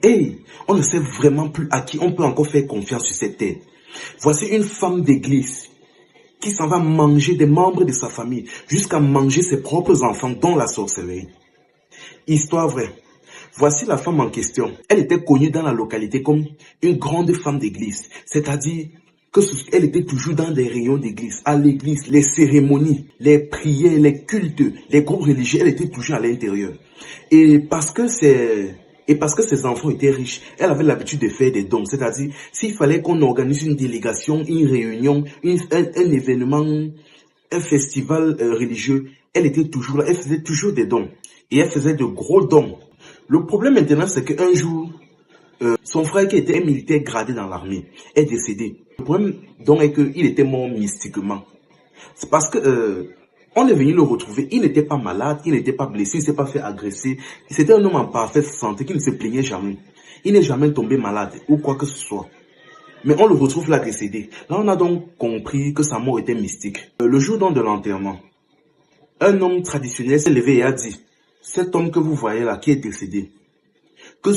Et on ne sait vraiment plus à qui on peut encore faire confiance sur cette terre. Voici une femme d'église qui s'en va manger des membres de sa famille jusqu'à manger ses propres enfants dans la sorcellerie. Histoire vraie. Voici la femme en question. Elle était connue dans la localité comme une grande femme d'église, c'est-à-dire qu'elle était toujours dans des réunions d'église, à l'église, les cérémonies, les prières, les cultes, les groupes religieux, elle était toujours à l'intérieur. Et parce que ses enfants étaient riches, elle avait l'habitude de faire des dons. C'est-à-dire, s'il fallait qu'on organise une délégation, une réunion, un événement, un festival religieux, elle était toujours là, elle faisait toujours des dons. Et elle faisait de gros dons. Le problème maintenant, c'est qu'un jour, son frère qui était un militaire gradé dans l'armée est décédé. Le problème donc est qu'il était mort mystiquement. C'est parce que on est venu le retrouver. Il n'était pas malade, il n'était pas blessé, il ne s'est pas fait agresser. C'était un homme en parfaite santé qui ne se plaignait jamais. Il n'est jamais tombé malade ou quoi que ce soit. Mais on le retrouve là décédé. Là, on a donc compris que sa mort était mystique. Le jour donc de l'enterrement, un homme traditionnel s'est levé et a dit, cet homme que vous voyez là, qui est décédé, que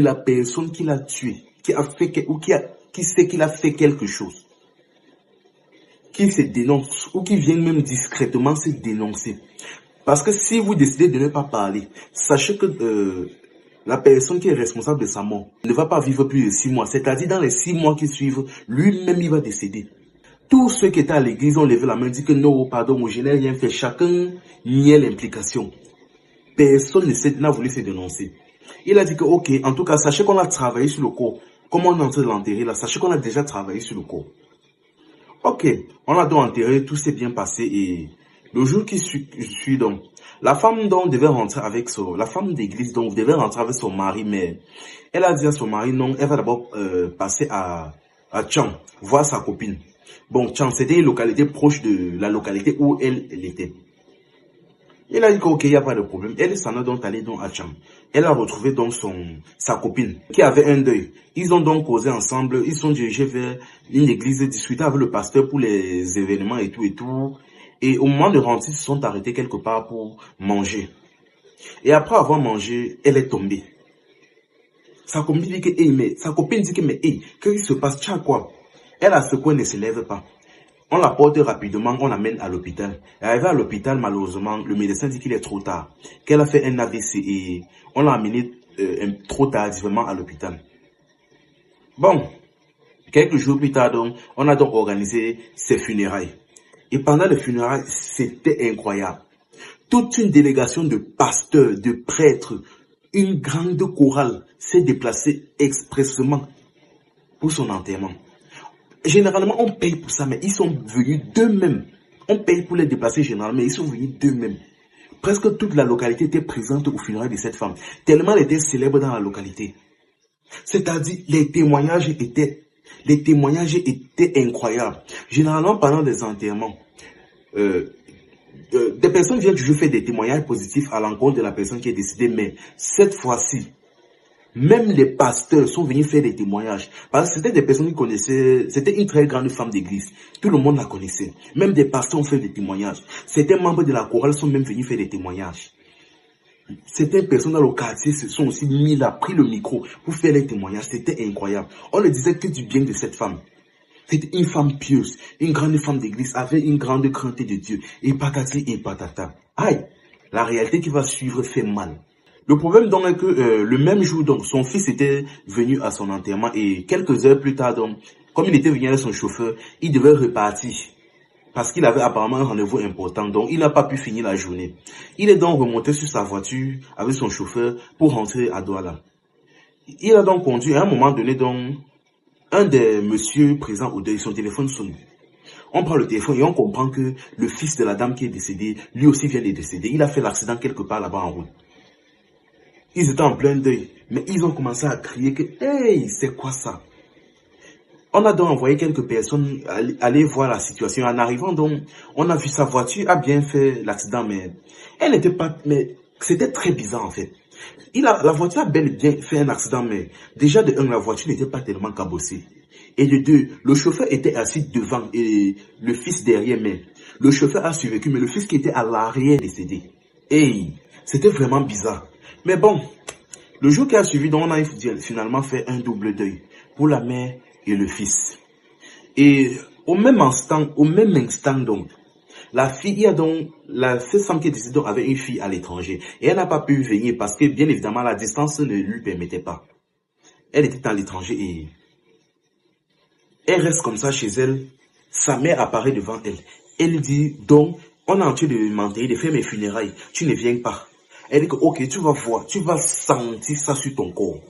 la personne qui l'a tué, qui sait qu'il a fait quelque chose, qui se dénonce ou qui vient même discrètement se dénoncer. Parce que si vous décidez de ne pas parler, sachez que la personne qui est responsable de sa mort ne va pas vivre plus de 6 mois. C'est-à-dire dans les 6 mois qui suivent, lui-même il va décéder. Tous ceux qui étaient à l'église ont levé la main et dit que non, pardon, moi je n'ai rien fait. Chacun niait l'implication. Personne n'a voulu se dénoncer. Il a dit que ok, en tout cas, sachez qu'on a travaillé sur le corps. Comme on est en train de l'enterrer là, sachez qu'on a déjà travaillé sur le corps. Ok, on a donc enterré, tout s'est bien passé et le jour qui suit donc, la femme donc devait rentrer avec la femme d'église donc devait rentrer avec son mari, mais elle a dit à son mari non, elle va d'abord passer à Tchang, voir sa copine. Bon, Tchang, c'était une localité proche de la localité où elle était. Il a dit ok, il n'y a pas de problème. Elle s'en est donc allée donc à Tchang. Elle a retrouvé donc sa copine qui avait un deuil. Ils ont donc causé ensemble. Ils sont dirigés vers une église, discuter avec le pasteur pour les événements et tout et tout. Et au moment de rentrer, ils se sont arrêtés quelque part pour manger. Et après avoir mangé, elle est tombée. Sa copine dit que, qu'est-ce qui se passe? Tchang quoi? Elle a secoué, ne se lève pas. On la porte rapidement, on l'amène à l'hôpital. Arrivé à l'hôpital, malheureusement, le médecin dit qu'il est trop tard, qu'elle a fait un AVC et on l'a amené trop tardivement à l'hôpital. Bon, quelques jours plus tard, donc, on a donc organisé ses funérailles. Et pendant les funérailles, c'était incroyable. Toute une délégation de pasteurs, de prêtres, une grande chorale s'est déplacée expressément pour son enterrement. Généralement, on paye pour ça, mais ils sont venus d'eux-mêmes. On paye pour les déplacer généralement, mais ils sont venus d'eux-mêmes. Presque toute la localité était présente au funérailles de cette femme, tellement elle était célèbre dans la localité. C'est-à-dire, les témoignages étaient incroyables. Généralement, pendant des enterrements, des personnes viennent toujours faire des témoignages positifs à l'encontre de la personne qui est décédée, mais cette fois-ci, même les pasteurs sont venus faire des témoignages. Parce que c'était des personnes qui connaissaient, c'était une très grande femme d'église. Tout le monde la connaissait. Même des pasteurs ont fait des témoignages. Certains membres de la chorale sont même venus faire des témoignages. Certaines personnes dans le quartier se sont aussi mis là, pris le micro pour faire des témoignages. C'était incroyable. On ne disait que du bien de cette femme. C'était une femme pieuse, une grande femme d'église, avec une grande crainte de Dieu. Et patati et patata. Aïe, la réalité qui va suivre fait mal. Le problème donc est que le même jour, donc, son fils était venu à son enterrement et quelques heures plus tard, donc, comme il était venu avec son chauffeur, il devait repartir parce qu'il avait apparemment un rendez-vous important, donc il n'a pas pu finir la journée. Il est donc remonté sur sa voiture avec son chauffeur pour rentrer à Douala. Il a donc conduit à un moment donné, donc, un des messieurs présents au deuil, son téléphone sonne. On prend le téléphone et on comprend que le fils de la dame qui est décédée, lui aussi vient de décéder. Il a fait l'accident quelque part là-bas en route. Ils étaient en plein deuil, mais ils ont commencé à crier que « Hey, c'est quoi ça ?» On a donc envoyé quelques personnes aller voir la situation. En arrivant donc, on a vu sa voiture a bien fait l'accident, mais elle n'était pas... Mais c'était très bizarre en fait. La voiture a bel et bien fait un accident, mais déjà de un, la voiture n'était pas tellement cabossée. Et de deux, le chauffeur était assis devant et le fils derrière, mais le chauffeur a survécu, mais le fils qui était à l'arrière est décédé. Hey, c'était vraiment bizarre. Mais bon, Le jour qui a suivi, donc, on a finalement fait un double deuil pour la mère et le fils. Et au même instant donc, la fille, il y a donc, cette femme qui est décédée avait une fille à l'étranger. Et elle n'a pas pu venir parce que, bien évidemment, la distance ne lui permettait pas. Elle était à l'étranger et elle reste comme ça chez elle. Sa mère apparaît devant elle. Elle dit, donc, on est en train de m'enterrer, de faire mes funérailles. Tu ne viens pas. Elle dit que, ok, tu vas voir, tu vas sentir ça sur ton corps.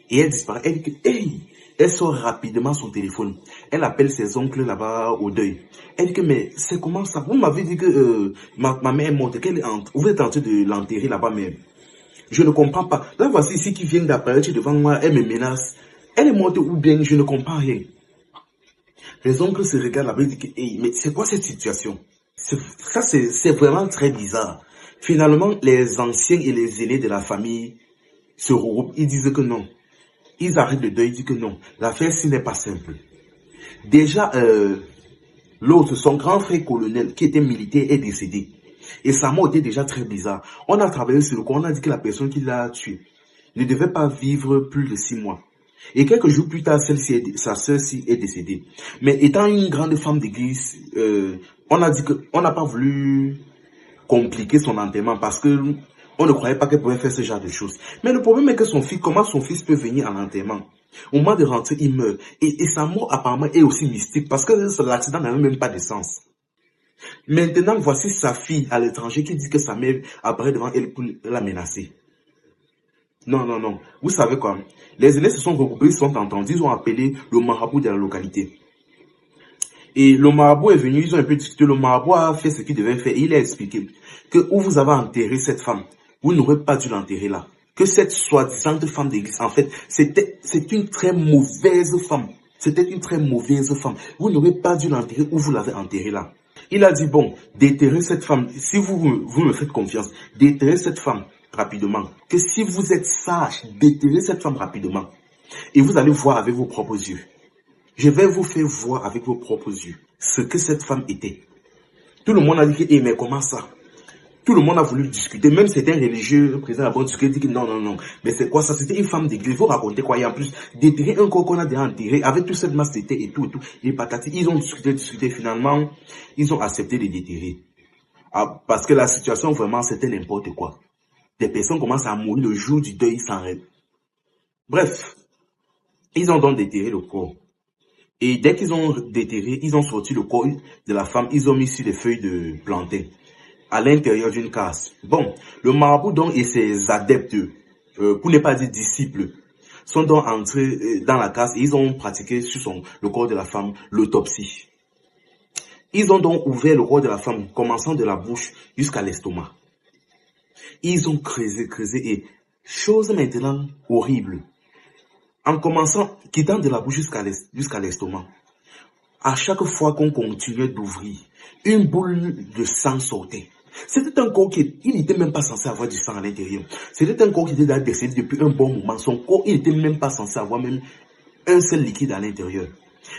Et elle disparaît. Elle dit que, hey! Elle sort rapidement son téléphone. Elle appelle ses oncles là-bas au deuil. Elle dit que, mais c'est comment ça? Vous m'avez dit que ma mère est morte. Vous êtes en train de l'enterrer là-bas, mais je ne comprends pas. Là, voici ici qui vient d'apparaître devant moi. Elle me menace. Elle est morte ou bien je ne comprends rien. Les oncles se regardent là-bas et disent que, hey, mais c'est quoi cette situation? Ça, c'est vraiment très bizarre. Finalement, les anciens et les aînés de la famille se regroupent. Ils disent que non. Ils arrêtent le deuil, ils disent que non, l'affaire ci n'est pas simple. Déjà, l'autre, son grand frère colonel, qui était militaire, est décédé. Et sa mort était déjà très bizarre. On a travaillé sur le coup, on a dit que la personne qui l'a tué ne devait pas vivre plus de 6 mois. Et quelques jours plus tard, sa sœur-ci est décédée. Mais étant une grande femme d'église, on a dit qu'on n'a pas voulu compliquer son enterrement parce que on ne croyait pas qu'elle pouvait faire ce genre de choses. Mais le problème est que comment son fils peut venir à l'enterrement? Au moment de rentrer, il meurt. Et sa mort apparemment est aussi mystique parce que l'accident n'avait même pas de sens. Maintenant, voici sa fille à l'étranger qui dit que sa mère apparaît devant elle pour la menacer. Non, non, non. Vous savez quoi? Les aînés se sont regroupés, ils se sont entendus, ils ont appelé le marabout de la localité. Et le marabout est venu, ils ont un peu discuté, le marabout a fait ce qu'il devait faire, et il a expliqué que où vous avez enterré cette femme, vous n'aurez pas dû l'enterrer là. Que cette soi-disant femme d'église, en fait, c'est une très mauvaise femme. C'était une très mauvaise femme. Vous n'aurez pas dû l'enterrer où vous l'avez enterrée là. Il a dit, bon, déterrez cette femme, si vous me faites confiance, déterrez cette femme rapidement. Que si vous êtes sage, déterrez cette femme rapidement. Et vous allez voir avec vos propres yeux. Je vais vous faire voir avec vos propres yeux ce que cette femme était. Tout le monde a dit, eh, mais comment ça? Tout le monde a voulu discuter, même certains religieux présents là-bas discuter, dit que non, non, non. Mais c'est quoi ça? C'était une femme d'église. Vous racontez quoi? Et en plus, déterrer un corps qu'on a déjà enterré, avec toute cette masse de thé et tout, et patati. Ils ont discuté, finalement, ils ont accepté de déterrer. Ah, parce que la situation, vraiment, c'était n'importe quoi. Des personnes commencent à mourir le jour du deuil sans règle. Bref, ils ont donc déterré le corps. Et dès qu'ils ont déterré, ils ont sorti le corps de la femme, ils ont mis sur des feuilles de plantain à l'intérieur d'une case. Bon, le marabout donc et ses adeptes, pour ne pas dire disciples, sont donc entrés dans la case et ils ont pratiqué sur le corps de la femme l'autopsie. Ils ont donc ouvert le corps de la femme, commençant de la bouche jusqu'à l'estomac. Ils ont creusé et chose maintenant horrible. En commençant, quittant de la bouche jusqu'à l'estomac, à chaque fois qu'on continuait d'ouvrir, une boule de sang sortait. C'était un corps il n'était même pas censé avoir du sang à l'intérieur. C'était un corps qui était déjà décédé depuis un bon moment. Son corps, il n'était même pas censé avoir même un seul liquide à l'intérieur.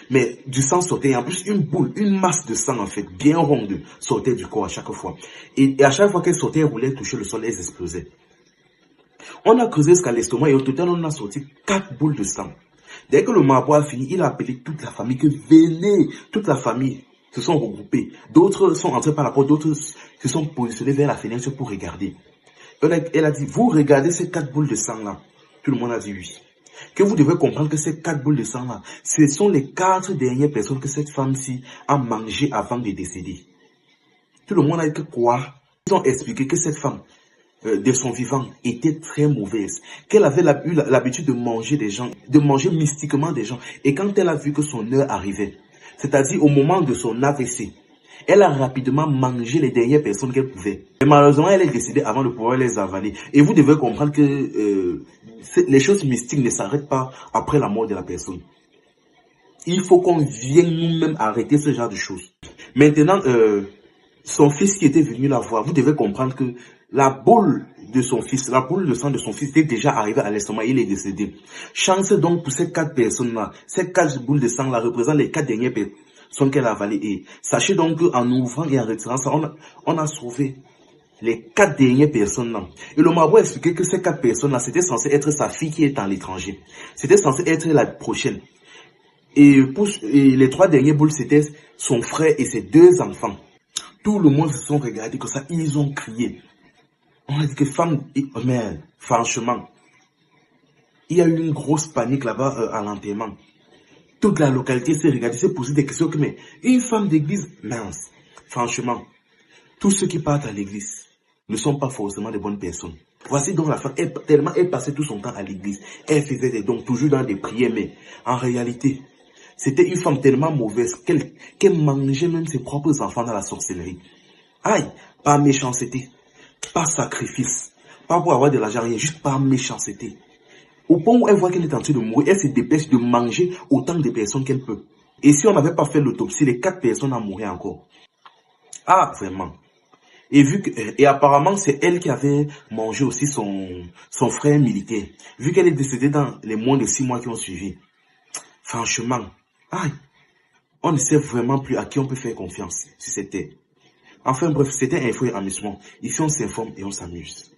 Mais du sang sortait, et en plus une boule, une masse de sang en fait, bien ronde, sortait du corps à chaque fois. Et à chaque fois qu'elle sortait, elle voulait toucher le sol, elle explosait. On a creusé jusqu'à l'estomac et au total, on a sorti 4 boules de sang. Dès que le marabout a fini, il a appelé toute la famille, que venez, toute la famille se sont regroupés. D'autres sont entrés par la porte, d'autres se sont positionnés vers la fenêtre pour regarder. Elle a dit, vous regardez ces 4 boules de sang là. Tout le monde a dit oui. Que vous devez comprendre que ces 4 boules de sang là, ce sont les 4 dernières personnes que cette femme-ci a mangé avant de décéder. Tout le monde a dit que quoi? Ils ont expliqué que cette femme, de son vivant, était très mauvaise. Qu'elle avait eu l'habitude de manger des gens, de manger mystiquement des gens. Et quand elle a vu que son heure arrivait, c'est-à-dire au moment de son AVC, elle a rapidement mangé les dernières personnes qu'elle pouvait. Mais malheureusement, elle est décédée avant de pouvoir les avaler. Et vous devez comprendre que les choses mystiques ne s'arrêtent pas après la mort de la personne. Il faut qu'on vienne nous-mêmes arrêter ce genre de choses. Maintenant, son fils qui était venu la voir, vous devez comprendre que la boule de son fils, la boule de sang de son fils était déjà arrivée à l'estomac, il est décédé. Chance donc pour ces 4 personnes-là, ces 4 boules de sang-là représentent les 4 dernières personnes qu'elle a avalées. Et sachez donc qu'en ouvrant et en retirant ça, on a sauvé les 4 dernières personnes là. Et le marabout a expliqué que ces 4 personnes là, c'était censé être sa fille qui est à l'étranger. C'était censé être la prochaine. Et les 3 derniers boules, c'était son frère et ses 2 enfants. Tout le monde se sont regardés comme ça, ils ont crié. On a dit que femme, mais franchement, il y a eu une grosse panique là-bas à l'enterrement. Toute la localité s'est regardée, s'est posé des questions que, mais une femme d'église, mince. Franchement, tous ceux qui partent à l'église ne sont pas forcément des bonnes personnes. Voici donc la femme, tellement elle passait tout son temps à l'église. Elle faisait des dons, toujours dans des prières, mais en réalité, c'était une femme tellement mauvaise qu'elle mangeait même ses propres enfants dans la sorcellerie. Aïe, par méchanceté, par sacrifice, pas pour avoir de l'argent, rien, juste par méchanceté. Au point où elle voit qu'elle est en train de mourir, elle se dépêche de manger autant de personnes qu'elle peut. Et si on n'avait pas fait l'autopsie, les 4 personnes en mouraient encore. Ah, vraiment. Et apparemment, c'est elle qui avait mangé aussi son frère militaire. Vu qu'elle est décédée dans les moins de 6 mois qui ont suivi. Franchement, aïe, on ne sait vraiment plus à qui on peut faire confiance sur cette terre. Enfin bref, c'était Info et Amusement. Ici, on s'informe et on s'amuse.